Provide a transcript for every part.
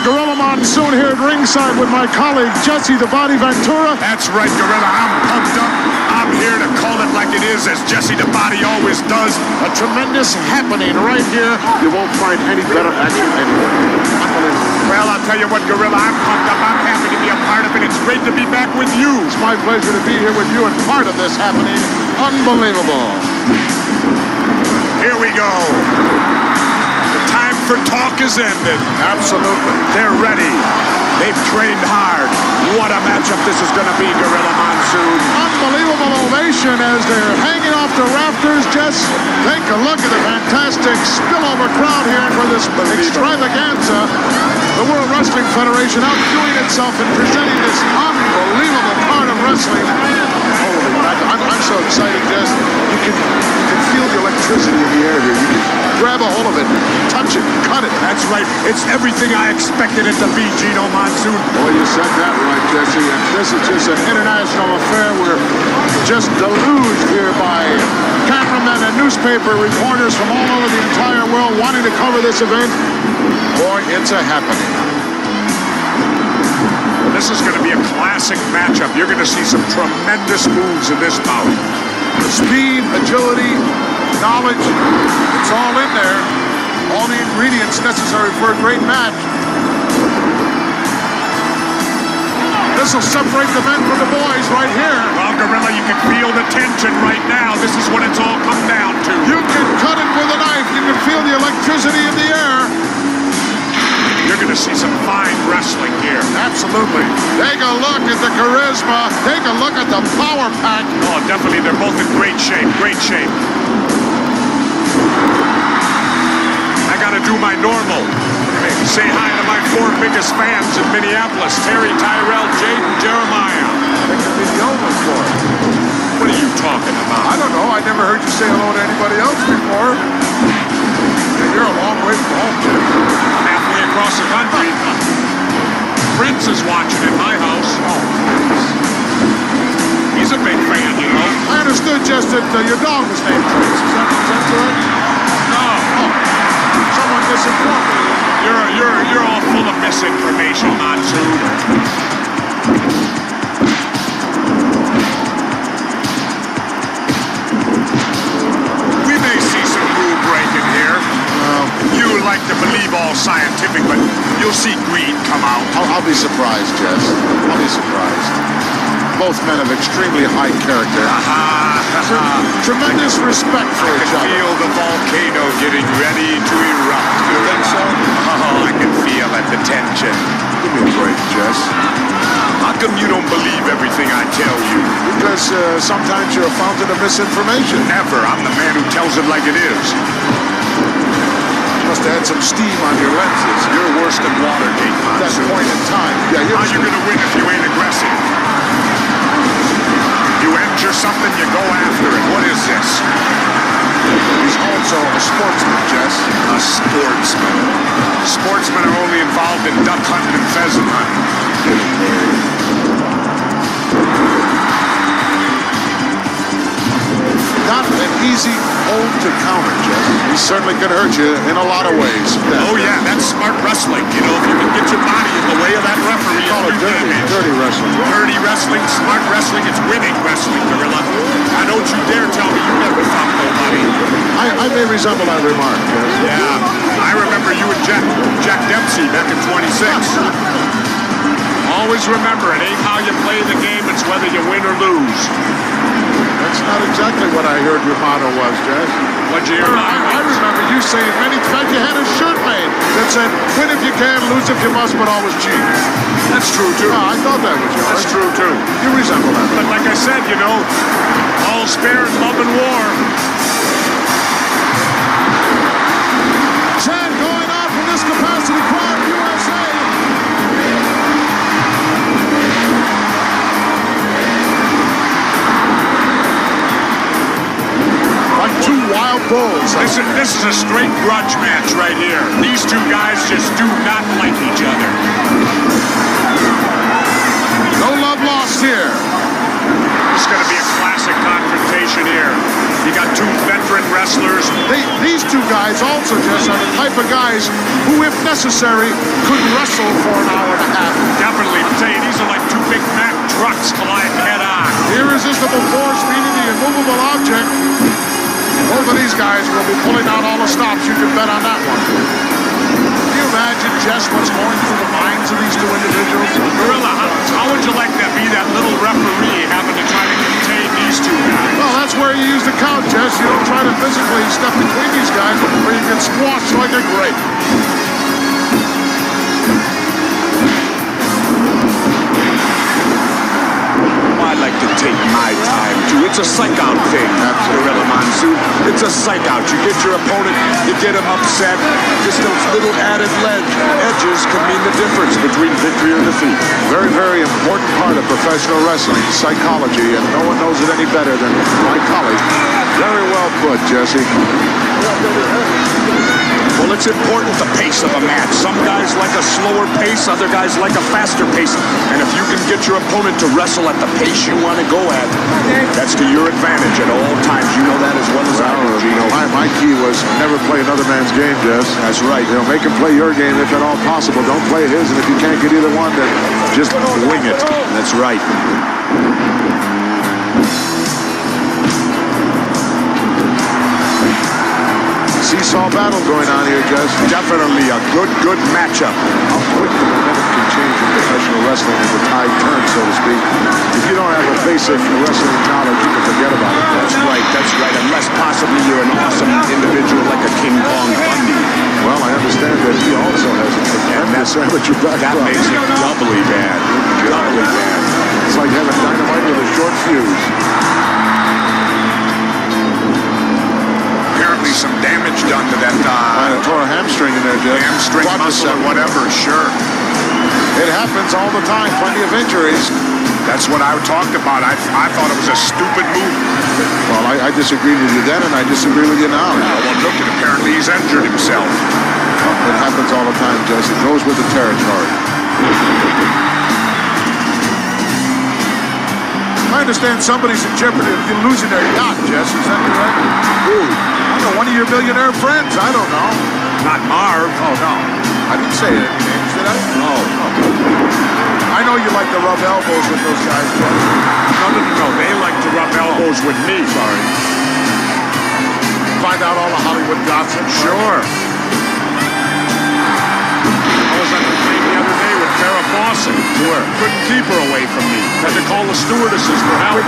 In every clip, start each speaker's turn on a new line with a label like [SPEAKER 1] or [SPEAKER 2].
[SPEAKER 1] Gorilla Monsoon here at ringside with my colleague Jesse the Body Ventura.
[SPEAKER 2] That's right, Gorilla. I'm pumped up. I'm here to call it like it is, as Jesse the Body always does.
[SPEAKER 1] A tremendous happening right here. You won't find any better action anywhere.
[SPEAKER 2] Well, I'll tell you what, Gorilla, I'm pumped up. I'm happy to be a part of it. It's great to be back with you.
[SPEAKER 1] It's my pleasure to be here with you and part of this happening. Unbelievable.
[SPEAKER 2] Here we go. The time for talk is ended.
[SPEAKER 1] Absolutely.
[SPEAKER 2] They're ready. They've trained hard. What a matchup this is going to be, Gorilla Monsoon.
[SPEAKER 1] Unbelievable ovation as they're hanging off the rafters. Just take a look at the fantastic spillover crowd here for this extravaganza. The World Wrestling Federation outdoing itself and presenting this unbelievable part of wrestling. Holy mackerel. I'm so excited, Jess. You can feel the electricity in the air here. You can grab a hold of it, touch it, cut it.
[SPEAKER 2] That's right. It's everything I expected it to be, Gino Monsoon.
[SPEAKER 1] Well, you said that right, Jesse. And this is just an international affair. We're just deluged here by cameramen and newspaper reporters from all over the entire world wanting to cover this event. Boy, it's a happening.
[SPEAKER 2] Well, this is going to be a classic matchup. You're going to see some tremendous moves in this bout.
[SPEAKER 1] Speed, agility, knowledge, it's all in there. All the ingredients necessary for a great match. This will separate the men from the boys right here.
[SPEAKER 2] Well, Gorilla, you can feel the tension right now. This is what it's all come down to.
[SPEAKER 1] You can cut it with a knife. You can feel the electricity in the air.
[SPEAKER 2] You're going to see some fine wrestling here.
[SPEAKER 1] Absolutely. Take a look at the charisma. Take a look at the power pack.
[SPEAKER 2] Oh, definitely. They're both in great shape. Great shape. I got to do my normal. Say hi to my 4 biggest fans in Minneapolis. Terry, Tyrell, Jade, and Jeremiah.
[SPEAKER 1] That could be the only for it.
[SPEAKER 2] What are you talking about?
[SPEAKER 1] I don't know. I never heard you say hello to anybody else before. And you're a long way from home, Jim.
[SPEAKER 2] I'm halfway across the country. Prince is watching in my house.
[SPEAKER 1] Oh,
[SPEAKER 2] he's a big fan, you know.
[SPEAKER 1] I understood just that your dog was named Prince. Is that correct?
[SPEAKER 2] No.
[SPEAKER 1] Oh, someone misinformed me.
[SPEAKER 2] You're all full of misinformation, Monsoon. We may see some rule breaking here. You like to believe all scientific, but you'll see greed come out.
[SPEAKER 1] I'll be surprised, Jess. I'll be surprised. Both men have extremely high character. Tremendous respect for each other.
[SPEAKER 2] I can feel the volcano getting ready to erupt.
[SPEAKER 1] You think so?
[SPEAKER 2] Oh, I can feel it, the tension.
[SPEAKER 1] Give me a break, Jess.
[SPEAKER 2] How come you don't believe everything I tell you?
[SPEAKER 1] Because sometimes you're a fountain of misinformation.
[SPEAKER 2] Never. I'm the man who tells it like it is.
[SPEAKER 1] You must have had some steam on your lenses.
[SPEAKER 2] You're worse than Watergate,
[SPEAKER 1] At that
[SPEAKER 2] Monsoon.
[SPEAKER 1] point in time. Yeah,
[SPEAKER 2] How you gonna win if you ain't aggressive? You enter something, you go after it. What is this?
[SPEAKER 1] He's also a sportsman, Jess.
[SPEAKER 2] A sportsman. Sportsmen are only involved in duck hunting and pheasant hunting.
[SPEAKER 1] Not an easy hold to counter, Jess. He certainly could hurt you in a lot of ways.
[SPEAKER 2] Oh, yeah, that's smart wrestling. You know, if you can get your body in the way of that referee,
[SPEAKER 1] Call it dirty wrestling.
[SPEAKER 2] Dirty wrestling, smart wrestling, it's winning wrestling, Gorilla. Now, don't you dare tell me you never fought nobody.
[SPEAKER 1] I may resemble that remark, Jess.
[SPEAKER 2] Yeah, I remember you and Jack Dempsey back in 26. Always remember, it ain't how you play the game, it's whether you win or lose.
[SPEAKER 1] That's not exactly what I heard your motto was, Jess.
[SPEAKER 2] What'd you hear?
[SPEAKER 1] I remember you saying many times you had a shirt made that said, win if you can, lose if you must, but always cheat.
[SPEAKER 2] That's true, too.
[SPEAKER 1] I thought that was yours.
[SPEAKER 2] That's true, too.
[SPEAKER 1] You resemble that.
[SPEAKER 2] But like I said, you know, all's fair in love and war.
[SPEAKER 1] Chad going on from this capacity crowd, USA. Like 2 wild bulls.
[SPEAKER 2] This is a straight grudge match right here. These 2 guys just do not like each other.
[SPEAKER 1] No love lost here.
[SPEAKER 2] It's going to be a classic confrontation here. You got two veteran wrestlers.
[SPEAKER 1] These two guys also, Jess, are the type of guys who, if necessary, could wrestle for an hour and a half.
[SPEAKER 2] Definitely. I'm telling you, these are like two Big Mac trucks colliding head-on.
[SPEAKER 1] Irresistible force meeting the immovable object. Both of these guys will be pulling out all the stops. You can bet on that one. Can you imagine, Jess, what's going through the minds of these two individuals?
[SPEAKER 2] Gorilla, how would you like to be that little referee having to try to contain these two guys?
[SPEAKER 1] Well, that's where you use the count, Jess. You don't try to physically step between these guys where you get squashed like a grape.
[SPEAKER 3] I like to take my time, too. It's a psych-out thing, Gorilla Monsoon. It's a psych-out. You get your opponent, you get him upset. Just those little added edges can mean the difference between victory or defeat.
[SPEAKER 1] Very, very important part of professional wrestling, psychology, and no one knows it any better than my colleague. Very well put, Jesse.
[SPEAKER 3] Well, it's important, the pace of a match. Some guys like a slower pace, other guys like a faster pace. And if you can get your opponent to wrestle at the pace you want to go at, that's to your advantage at all times. You know that as well as I do, Gino.
[SPEAKER 1] My key was never play another man's game, Jess.
[SPEAKER 3] That's right.
[SPEAKER 1] You know, make him play your game if at all possible. Don't play his, and if you can't get either one, then just wing it.
[SPEAKER 3] That's right.
[SPEAKER 1] Seesaw battle going on here, Jess.
[SPEAKER 3] Definitely a good matchup.
[SPEAKER 1] How quick the momentum can change in professional wrestling as the tide turns, so to speak. If you don't have a basic wrestling knowledge, you can forget about it.
[SPEAKER 3] That's right. Unless possibly you're an awesome individual like a King Kong Bundy.
[SPEAKER 1] Well, I understand that he also has a tremendous amateur background.
[SPEAKER 3] That makes it doubly bad. Doubly bad.
[SPEAKER 1] It's like having dynamite with a short fuse.
[SPEAKER 2] Apparently some damage done to that
[SPEAKER 1] Tore a hamstring in there, Jeff.
[SPEAKER 2] hamstring muscle or whatever, sure.
[SPEAKER 1] It happens all the time. Plenty of injuries.
[SPEAKER 2] That's what I talked about. I thought it was a stupid move.
[SPEAKER 1] Well, I disagreed with you then, and I disagree with you now.
[SPEAKER 2] Well, look, apparently he's injured himself.
[SPEAKER 1] It happens all the time, Jess. It goes with the territory. I understand somebody's in jeopardy of losing their yacht, Jess. Is that correct? Who? I don't know, one of your millionaire friends. I don't know.
[SPEAKER 2] Not Marv.
[SPEAKER 1] Oh, no. I didn't say any names, did I?
[SPEAKER 2] No.
[SPEAKER 1] I know you like to rub elbows with those guys, Jess.
[SPEAKER 2] No. They like to rub elbows with me.
[SPEAKER 1] Sorry. Find out all the Hollywood gossip.
[SPEAKER 2] Sure. I was on the plane the other day with Farrah Fawcett.
[SPEAKER 1] Where?
[SPEAKER 2] Couldn't keep her away from me. Had to call the stewardesses for help.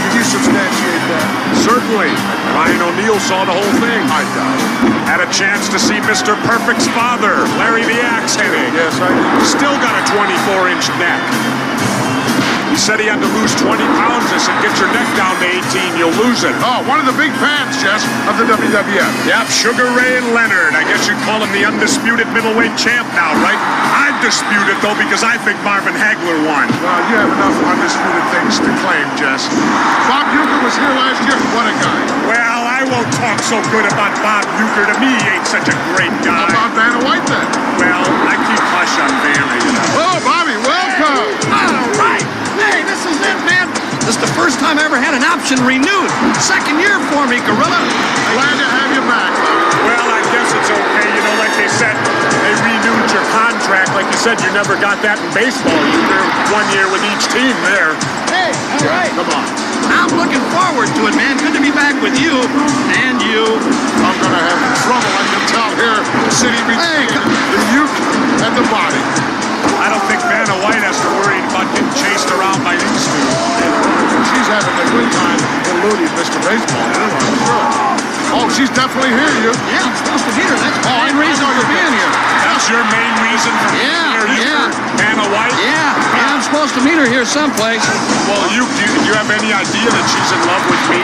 [SPEAKER 1] Can you substantiate that?
[SPEAKER 2] Certainly. Ryan O'Neal saw the whole thing.
[SPEAKER 1] I doubt it.
[SPEAKER 2] Had a chance to see Mr. Perfect's father, Larry the Axe Hennig.
[SPEAKER 1] Yes, I did.
[SPEAKER 2] Still got a 24-inch neck. He said he had to lose 20 pounds. I said, get your neck down to 18, you'll lose it.
[SPEAKER 1] Oh, one of the big fans, Jess, of the WWF.
[SPEAKER 2] Yep, Sugar Ray and Leonard. I guess you'd call him the undisputed middleweight champ now, right? I'd dispute it, though, because I think Marvin Hagler won.
[SPEAKER 1] Well, you have enough undisputed things to claim, Jess. Bob Uecker was here last year. What a guy.
[SPEAKER 2] Well, I won't talk so good about Bob Uecker. To me, he ain't such a great guy.
[SPEAKER 1] How about Vanna White, then?
[SPEAKER 2] Well, I keep hush on Vanna, you know.
[SPEAKER 1] Oh, Bobby, welcome.
[SPEAKER 4] All right. Hey, this is it, man. This is the first time I ever had an option renewed. Second year for me, Gorilla.
[SPEAKER 1] Glad to have you back, Bobby.
[SPEAKER 2] Well, I guess it's okay. You know, like they said, they renewed your contract. Like you said, you never got that in baseball. You were 1 year with each team there.
[SPEAKER 4] Hey, all right.
[SPEAKER 1] Come on.
[SPEAKER 4] I'm looking forward to it, man. Good to be back with you and you.
[SPEAKER 1] I'm going to have trouble, I can tell here, sitting between the Uke and the body.
[SPEAKER 2] I don't think Vanna White has to worry about getting chased around by these two.
[SPEAKER 1] She's having a good time eluding Mr. Baseball, I'm sure. Oh, she's definitely here, you.
[SPEAKER 4] Yeah, I'm supposed to meet her. That's the main reason for being here.
[SPEAKER 2] That's your main reason for being here,
[SPEAKER 4] Yeah.
[SPEAKER 2] Vanna White?
[SPEAKER 4] Yeah, I'm supposed to meet her here someplace.
[SPEAKER 2] Well, do you have any idea that she's in love with me?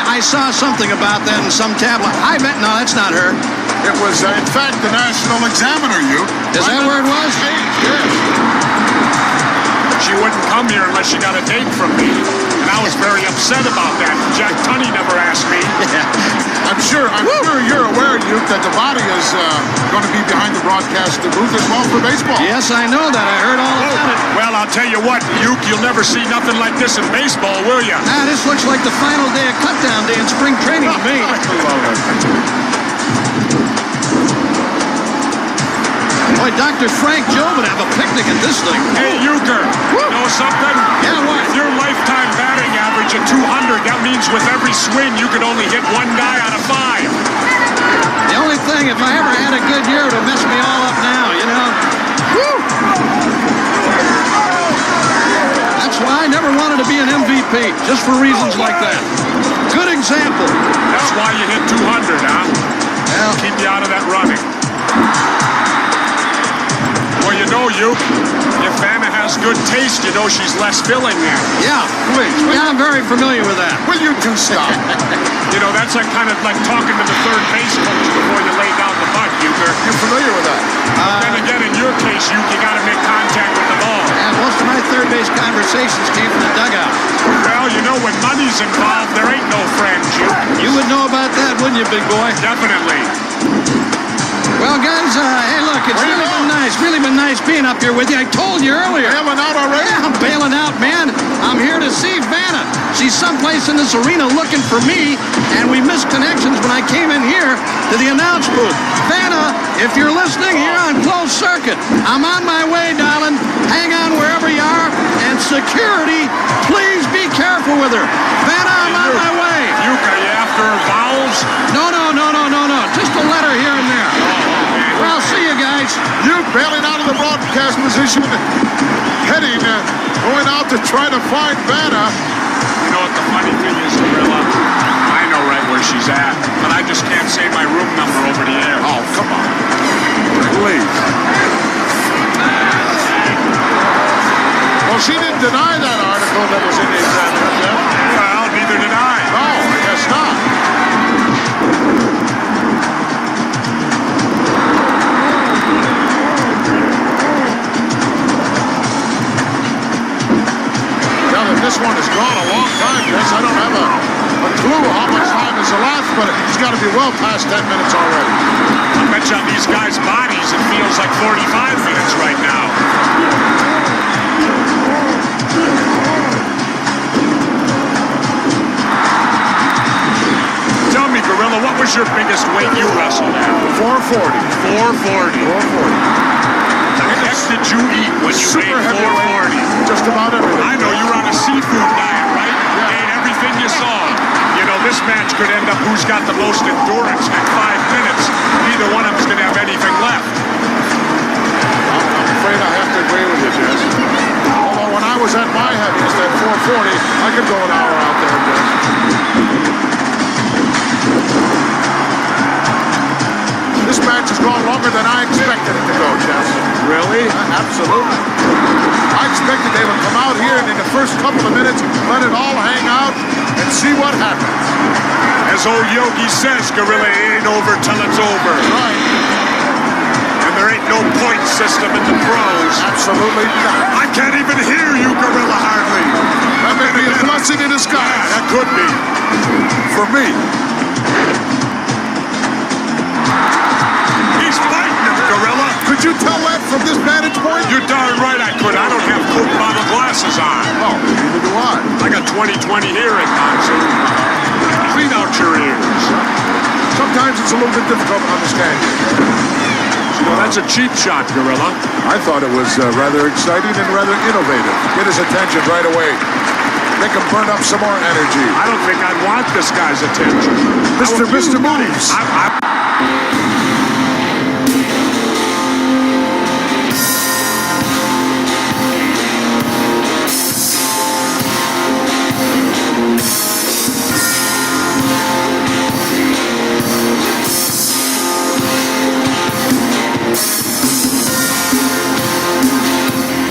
[SPEAKER 4] I saw something about that in some tabloid. I bet, no, that's not her.
[SPEAKER 1] It was, in fact, the National Examiner, you.
[SPEAKER 4] Is that where it was?
[SPEAKER 1] Yes.
[SPEAKER 2] She wouldn't come here unless she got a date from me. And I was very upset about that. Jack Tunney never asked me.
[SPEAKER 1] I'm sure you're aware, Duke, that the body is going to be behind the broadcast booth as well for baseball.
[SPEAKER 4] Yes, I know that. I heard all about it.
[SPEAKER 2] Well, I'll tell you what, Duke, you'll never see nothing like this in baseball, will you?
[SPEAKER 4] This looks like the final day of cutdown day in spring training to me. Boy, Dr. Frank Joe would have a picnic at this thing.
[SPEAKER 2] Hey, Euchre, you know something?
[SPEAKER 4] Yeah, what?
[SPEAKER 2] With your lifetime batting average at 200, that means with every swing you could only hit one guy out of 5.
[SPEAKER 4] The only thing, if I ever had a good year, it would mess me all up now, you know? Woo! That's why I never wanted to be an MVP, just for reasons like that. Good example.
[SPEAKER 2] That's why you hit 200, huh?
[SPEAKER 4] Well,
[SPEAKER 2] Keep you out of that running. Well, you know, if Vanna has good taste, you know she's less filling there.
[SPEAKER 4] yeah, please. Yeah, I'm very familiar with that.
[SPEAKER 1] Will you two stop?
[SPEAKER 2] You know, that's like kind of like talking to the third base coach before you lay down the butt, Euchre.
[SPEAKER 1] You're familiar with that?
[SPEAKER 2] Then again, in your case, you got to make contact with the ball.
[SPEAKER 4] And most of my third base conversations came from the dugout.
[SPEAKER 2] Well, you know, when money's involved, there ain't no friends,
[SPEAKER 4] You would know about that, wouldn't you, big boy?
[SPEAKER 2] Definitely.
[SPEAKER 4] Well, guys, hey, look, it's really been nice being up here with you. I told you earlier.
[SPEAKER 1] Bailing out already?
[SPEAKER 4] Yeah, I'm bailing out, man. I'm here to see Vanna. She's someplace in this arena looking for me, and we missed connections when I came in here to the announce booth. Vanna, if you're listening here on closed circuit, I'm on my way, darling. Hang on wherever you are, and security, please be careful with her. Vanna, I'm on my way.
[SPEAKER 2] Euchre, are you after her vowels?
[SPEAKER 4] No. Just a letter here and there. Well, I'll see you guys.
[SPEAKER 1] You bailing out of the broadcast position, heading, going out to try to find Vanna.
[SPEAKER 2] You know what the funny thing is, Gorilla? I know right where she's at, but I just can't say my room number over the air.
[SPEAKER 1] Oh, come on. Please. Well, she didn't deny that article that was in the Examiner, Jeff.
[SPEAKER 2] Well, neither did I.
[SPEAKER 1] No, I guess not. This one has gone a long time, Chris. I don't have a clue how much time is left, but it's got to be well past 10 minutes already.
[SPEAKER 2] I bet you on these guys' bodies it feels like 45 minutes right now. Tell me, Gorilla, what was your biggest weight you wrestled at?
[SPEAKER 1] 440.
[SPEAKER 2] 440.
[SPEAKER 1] 440.
[SPEAKER 2] What the heck did you eat when you
[SPEAKER 1] Super
[SPEAKER 2] weighed 440?
[SPEAKER 1] Just about everything.
[SPEAKER 2] I know you were on a seafood diet, right? You ate everything you saw. You know, this match could end up who's got the most endurance at 5 minutes. Neither one of them's going to have anything left.
[SPEAKER 1] I'm afraid I have to agree with you, Jess. Although when I was at my heaviest at 440, I could go an hour out there, Jess. This match has gone longer than I expected it to go, Jess.
[SPEAKER 2] Really?
[SPEAKER 1] Absolutely. I expected they would come out here and in the first couple of minutes let it all hang out and see what happens.
[SPEAKER 2] As old Yogi says, Gorilla, it ain't over till it's over.
[SPEAKER 1] Right.
[SPEAKER 2] And there ain't no point system in the pros.
[SPEAKER 1] Absolutely not.
[SPEAKER 2] I can't even hear you, Gorilla, hardly.
[SPEAKER 1] That may be a blessing in disguise.
[SPEAKER 2] Yeah, that could be.
[SPEAKER 1] For me.
[SPEAKER 2] He's fighting him, Gorilla.
[SPEAKER 1] Could you tell that from this vantage point?
[SPEAKER 2] You're darn right I could. I don't have Coke bottle glasses on.
[SPEAKER 1] Oh, neither do I.
[SPEAKER 2] I got 20/20 hearing, Monson. Clean out your ears.
[SPEAKER 1] Sometimes it's a little bit difficult to understand.
[SPEAKER 2] Well, that's a cheap shot, Gorilla.
[SPEAKER 1] I thought it was rather exciting and rather innovative. Get his attention right away. Make him burn up some more energy.
[SPEAKER 2] I don't think I'd want this guy's attention.
[SPEAKER 1] Mr. Moves.